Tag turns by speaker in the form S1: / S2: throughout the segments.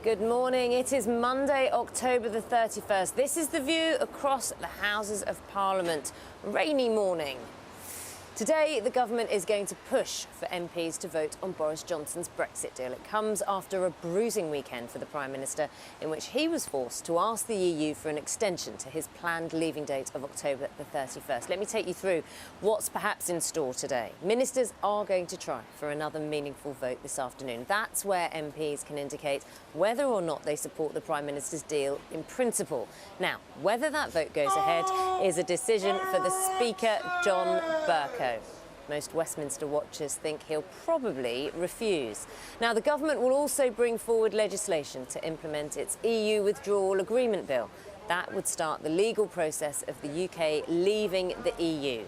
S1: Good morning. It is Monday, October the 31st. This is the view across the Houses of Parliament. Rainy morning. Today, the government is going to push for MPs to vote on Boris Johnson's Brexit deal. It comes after a bruising weekend for the Prime Minister, in which he was forced to ask the EU for an extension to his planned leaving date of October the 31st. Let me take you through what's perhaps in store today. Ministers are going to try for another meaningful vote this afternoon. That's where MPs can indicate whether or not they support the Prime Minister's deal in principle. Now, whether that vote goes ahead is a decision for the Speaker, John Bercow. Most Westminster watchers think he'll probably refuse. Now, the government will also bring forward legislation to implement its EU withdrawal agreement bill. That would start the legal process of the UK leaving the EU.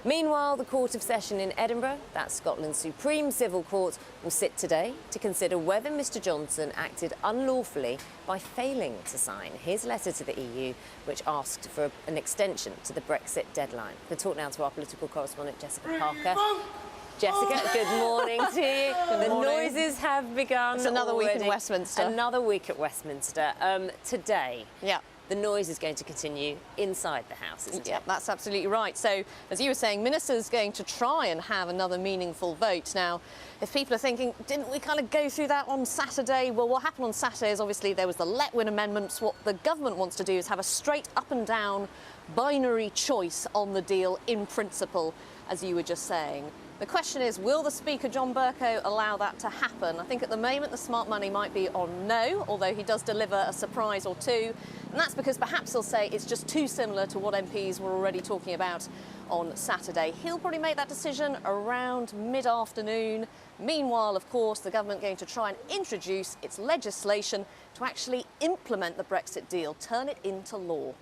S1: Meanwhile, the Court of Session in Edinburgh, that's Scotland's Supreme Civil Court, will sit today to consider whether Mr Johnson acted unlawfully by failing to sign his letter to the EU, which asked for an extension to the Brexit deadline. We'll talk now to our political correspondent, Jessica Parker. Jessica, good morning to you. The noises have begun.
S2: It's another
S1: already.
S2: week in Westminster.
S1: Another week at Westminster. Today.
S2: Yeah.
S1: The noise is going to continue inside the House, isn't it?
S2: Yeah, that's absolutely right. So, as you were saying, ministers are going to try and have another meaningful vote. Now, if people are thinking, didn't we kind of go through that on Saturday? Well, what happened on Saturday is obviously there was the Letwin amendments. What the government wants to do is have a straight up and down binary choice on the deal in principle, as you were just saying. The question is, will the Speaker, John Bercow, allow that to happen? I think at the moment the smart money might be on no, although he does deliver a surprise or two. And that's because perhaps he'll say it's just too similar to what MPs were already talking about on Saturday. He'll probably make that decision around mid-afternoon. Meanwhile, of course, the government going to try and introduce its legislation to actually implement the Brexit deal, turn it into law.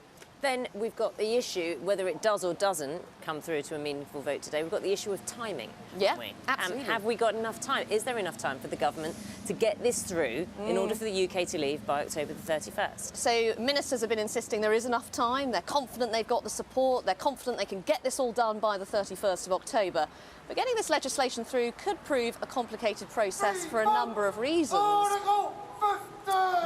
S1: Then we've got the issue, whether it does or doesn't come through to a meaningful vote today, we've got the issue of timing,
S2: yeah,
S1: haven't we?
S2: absolutely.
S1: Have we got enough time? Is there enough time for the government to get this through in order for the UK to leave by October the 31st?
S2: So ministers have been insisting there is enough time. They're confident they've got the support. They're confident they can get this all done by the 31st of October. But getting this legislation through could prove a complicated process for a number of reasons.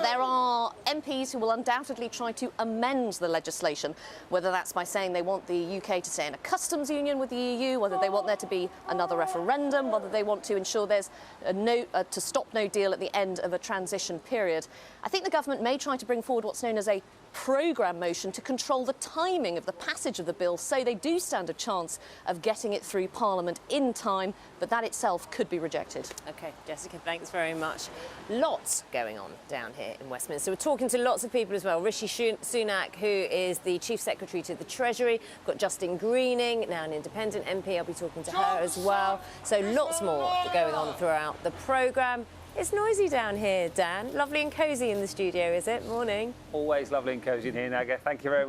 S2: There are MPs who will undoubtedly try to amend the legislation, whether that's by saying they want the UK to stay in a customs union with the EU, whether they want there to be another referendum, whether they want to ensure there's to stop no deal at the end of a transition period. I think the government may try to bring forward what's known as a programme motion to control the timing of the passage of the bill, so they do stand a chance of getting it through Parliament in time, but that itself could be rejected.
S1: OK, Jessica, thanks very much. Lots going on down here in Westminster. We're talking to lots of people as well. Rishi Sunak, who is the Chief Secretary to the Treasury. We've got Justine Greening, now an independent MP. I'll be talking to her as well. So lots more going on throughout the programme. It's noisy down here, Dan. Lovely and cosy in the studio, is it? Morning.
S3: Always lovely and cosy in here, Naga. Thank you very much.